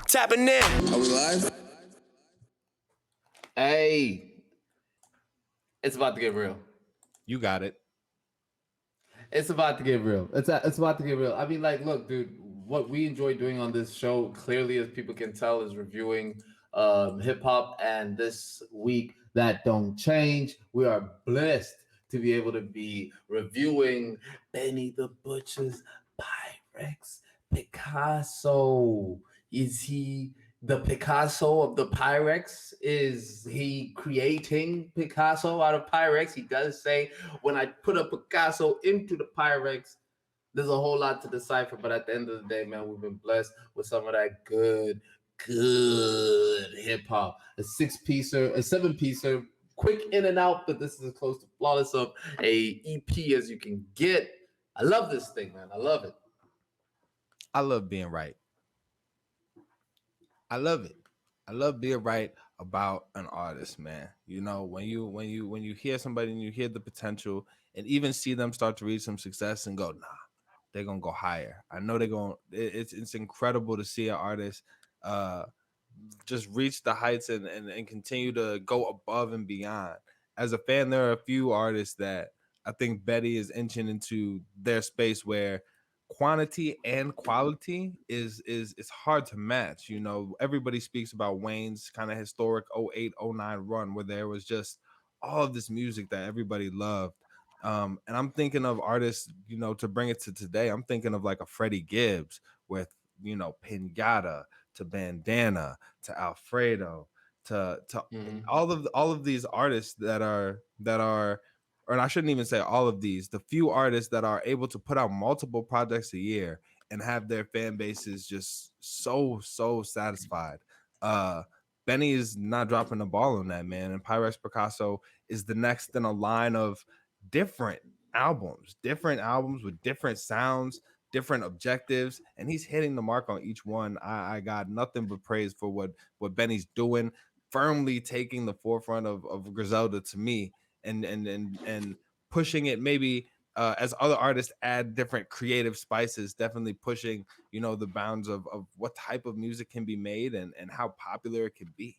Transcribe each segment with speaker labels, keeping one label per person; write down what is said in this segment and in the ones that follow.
Speaker 1: Tapping in.
Speaker 2: Are we live?
Speaker 3: Hey, it's about to get real.
Speaker 4: You got it.
Speaker 3: It's about to get real. It's about to get real. I mean, like, look, dude, what we enjoy doing on this show, clearly, as people can tell, is reviewing hip hop. And this week, that don't change. We are blessed to be able to be reviewing Benny the Butcher's Pyrex Picasso. Is he the Picasso of the Pyrex? Is he creating Picasso out of Pyrex? He does say, when I put a Picasso into the Pyrex, there's a whole lot to decipher. But at the end of the day, man, we've been blessed with some of that good hip hop. A 6-piecer, a 7-piecer, quick in and out, but this is as close to flawless of a EP as you can get. I love this thing, man. I love it.
Speaker 4: I love being right. I love it. I love being right about an artist, man. You know, when you hear somebody and you hear the potential and even see them start to reach some success and go, nah, they're gonna go higher. I know they're going. It's incredible to see an artist just reach the heights and continue to go above and beyond. As a fan, there are a few artists that I think Betty is inching into their space where quantity and quality is it's hard to match. You know, everybody speaks about Wayne's kind of historic 08, 09 run where there was just all of this music that everybody loved. And I'm thinking of artists, you know, to bring it to today. I'm thinking of like a Freddie Gibbs with, you know, Pinata to Bandana to Alfredo to all of these artists that are or I shouldn't even say all of these, the few artists that are able to put out multiple projects a year and have their fan bases just so satisfied. Benny is not dropping the ball on that, man. And Pyrex Picasso is the next in a line of different albums with different sounds, different objectives, and he's hitting the mark on each one. I got nothing but praise for what Benny's doing, firmly taking the forefront of Griselda to me, and pushing it maybe as other artists add different creative spices, definitely pushing, you know, the bounds of what type of music can be made and how popular it can be.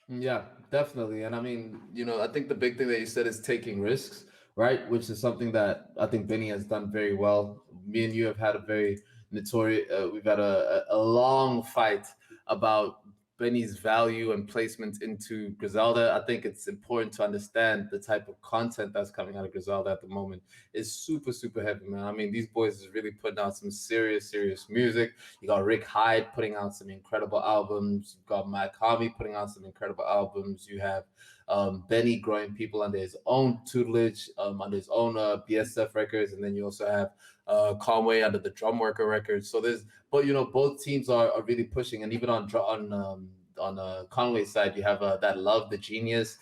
Speaker 3: Yeah, definitely. And I mean, you know, I think the big thing that you said is taking risks, right? Which is something that I think Benny has done very well. Me and you have had a very notorious, we've had a long fight about Benny's value and placement into Griselda. I think it's important to understand the type of content that's coming out of Griselda at the moment is super heavy, man. I mean, these boys is really putting out some serious music. You got Rick Hyde putting out some incredible albums. You've got Mike Harvey putting out some incredible albums. You have Benny growing people under his own tutelage, under his own BSF records, and then you also have Conway under the Drum Worker records. So but you know, both teams are really pushing, and even on Conway's side, you have that Love the Genius.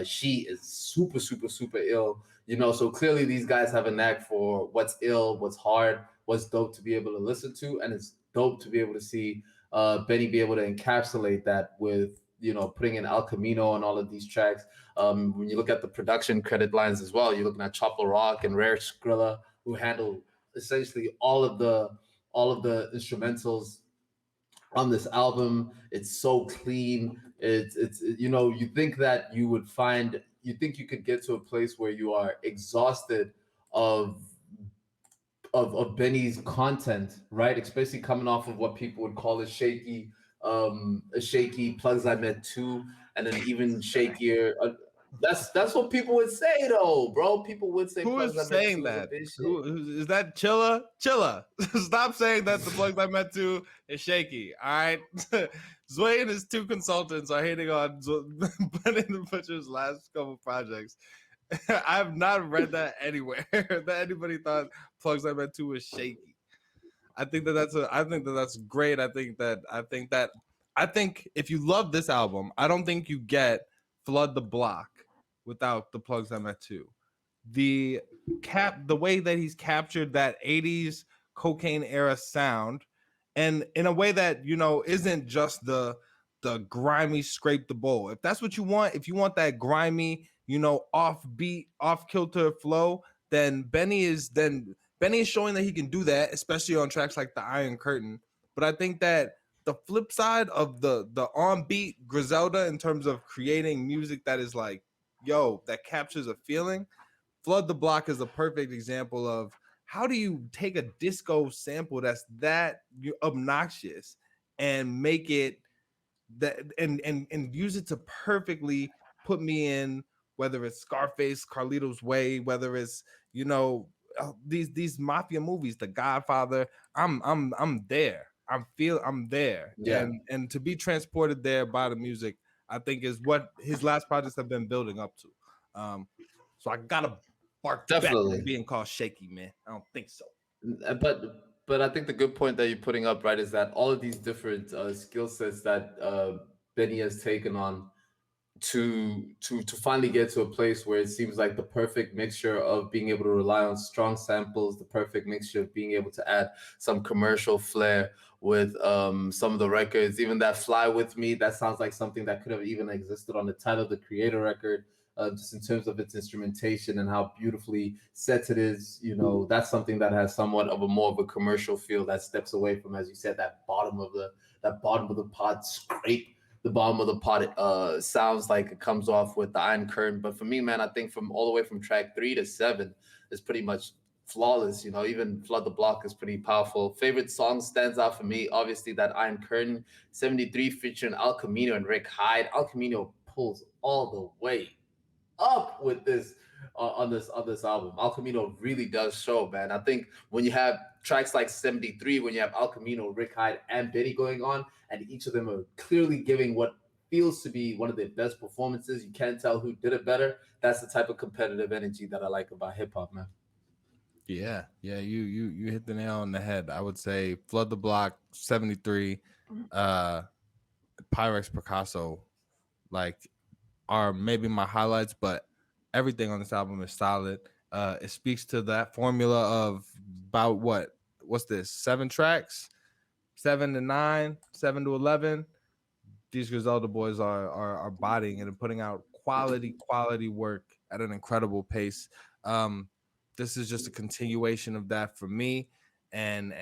Speaker 3: She is super ill. You know, so clearly these guys have a knack for what's ill, what's hard, what's dope to be able to listen to, and it's dope to be able to see Benny be able to encapsulate that with, you know, putting in El Camino on all of these tracks. When you look at the production credit lines as well, you're looking at Chopper Rock and Rare Skrilla, who handle essentially all of the instrumentals on this album. It's so clean. It's you know, you think that you could get to a place where you are exhausted of Benny's content, right? Especially coming off of what people would call a shaky Plugs I Met 2, and then even shakier. That's what people would say though, bro. People would say
Speaker 4: Who
Speaker 3: Plugs I
Speaker 4: is
Speaker 3: Met
Speaker 4: saying
Speaker 3: 2 is a
Speaker 4: that?
Speaker 3: big shit.
Speaker 4: Who is that? Chilla. Stop saying that the Plugs I Met to is shaky. All right. Zway and his 2 consultants are hating on Benny the Butcher's last couple projects. I have not read that anywhere that anybody thought Plugs I Met 2 was shaky. I think that's great. I think if you love this album, I don't think you get Flood the Block without the Plugs I Met 2. The way that he's captured that 80s cocaine era sound, and in a way that, you know, isn't just the grimy scrape the bowl. If that's what you want, if you want that grimy, you know, offbeat, off kilter flow, then Benny is showing that he can do that, especially on tracks like The Iron Curtain. But I think that the flip side of the on beat Griselda in terms of creating music that is like, yo, that captures a feeling. Flood the Block is a perfect example of how do you take a disco sample that's that obnoxious and make it that and use it to perfectly put me in, whether it's Scarface, Carlito's Way, whether it's, you know, these mafia movies, The Godfather. I'm there. I'm there,
Speaker 3: Yeah,
Speaker 4: and to be transported there by the music, I think is what his last projects have been building up to. Um, so I gotta bark back on
Speaker 3: definitely.
Speaker 4: being called shaky, man. I don't think so.
Speaker 3: But I think the good point that you're putting up, right, is that all of these different skill sets that Benny has taken on to finally get to a place where it seems like the perfect mixture of being able to rely on strong samples, the perfect mixture of being able to add some commercial flair with some of the records. Even that "Fly with Me," that sounds like something that could have even existed on the Tyler the Creator record. Just in terms of its instrumentation and how beautifully set it is, that's something that has somewhat of a more of a commercial feel that steps away from, as you said, that bottom of the pot scrape. The bottom of the pot sounds like it comes off with the Iron Curtain. But for me, man, I think from all the way from track 3 to 7 is pretty much flawless. Even Flood the Block is pretty powerful. Favorite song stands out for me, obviously that Iron Curtain 73 featuring Al Camino and Rick Hyde. Al Camino pulls all the way up with this on this album. Al Camino really does show, man. I think when you have tracks like 73, when you have Al Camino, Rick Hyde, and Benny going on, and each of them are clearly giving what feels to be one of their best performances. You can't tell who did it better. That's the type of competitive energy that I like about hip hop, man.
Speaker 4: Yeah, yeah, you hit the nail on the head. I would say Flood the Block 73, uh Pyrex Picasso, like, are maybe my highlights, but everything on this album is solid. It speaks to that formula of about what's this, 7 tracks, 7 to 9, 7 to 11. These Griselda boys are bodying it and putting out quality work at an incredible pace. Um, this is just a continuation of that for me, and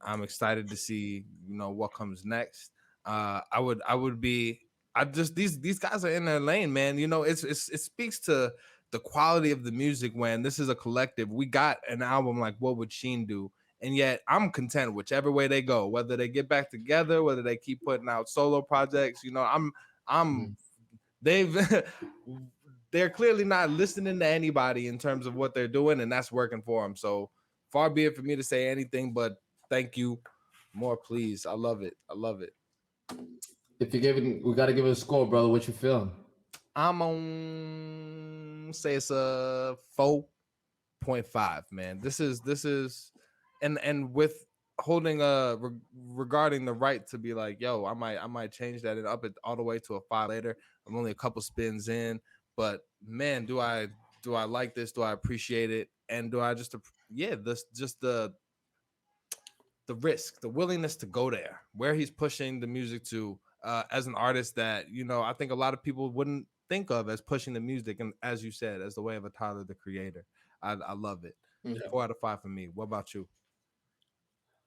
Speaker 4: I'm excited to see, what comes next. I would be I just these guys are in their lane, man. It speaks to the quality of the music when this is a collective. We got an album like What Would Sheen Do? And yet I'm content whichever way they go, whether they get back together, whether they keep putting out solo projects. I'm
Speaker 3: Mhm.
Speaker 4: they've they're clearly not listening to anybody in terms of what they're doing, and that's working for them. So far be it for me to say anything but thank you. More please. I love it. I love it.
Speaker 3: If you're giving, we got to give it a score, brother. What you feeling?
Speaker 4: I'm on, say it's a 4.5, man. This is and with holding regarding the right to be like, yo, I might change that and up it all the way to a 5 later. I'm only a couple spins in, but man, do I like this? Do I appreciate it? And do I yeah, this just the risk, the willingness to go there, where he's pushing the music to, as an artist that, I think a lot of people wouldn't think of as pushing the music, and as you said, as the way of a Tyler the Creator. I love it.
Speaker 3: Yeah.
Speaker 4: 4 out of 5 for me. What about you?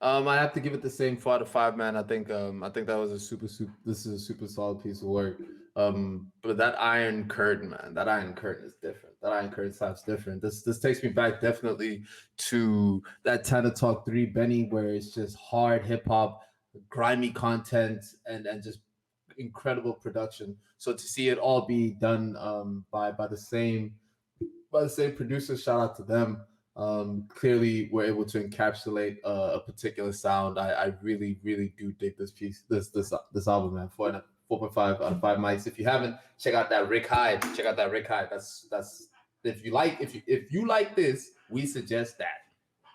Speaker 3: I have to give it the same 4 out of 5, man. I think that was a super. This is a super solid piece of work. But that Iron Curtain, man, that Iron Curtain is different. That Iron Curtain sounds different. This takes me back definitely to that Tana Talk 3 Benny, where it's just hard hip hop, grimy content, and just incredible production. So to see it all be done by the same producer, shout out to them. Clearly, we're able to encapsulate a particular sound. I really, really do dig this piece, this album, man. 4.5 out of 5 mics. If you haven't, check out that Rick Hyde. Check out that Rick Hyde. That's if you like this, we suggest that.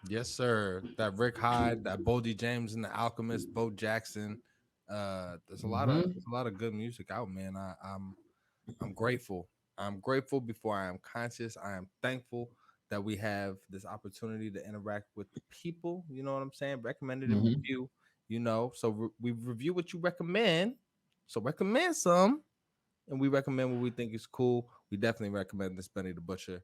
Speaker 4: Yes, sir. That Rick Hyde, that Boldy James and the Alchemist, Bo Jackson. There's a lot of
Speaker 3: Hmm.
Speaker 4: there's a lot of good music out, man. I'm grateful. I'm grateful before I am conscious. I am thankful that we have this opportunity to interact with the people. You know what I'm saying? Recommended and
Speaker 3: Hmm.
Speaker 4: review. So we review what you recommend. So recommend some, and we recommend what we think is cool. We definitely recommend this Benny the Butcher.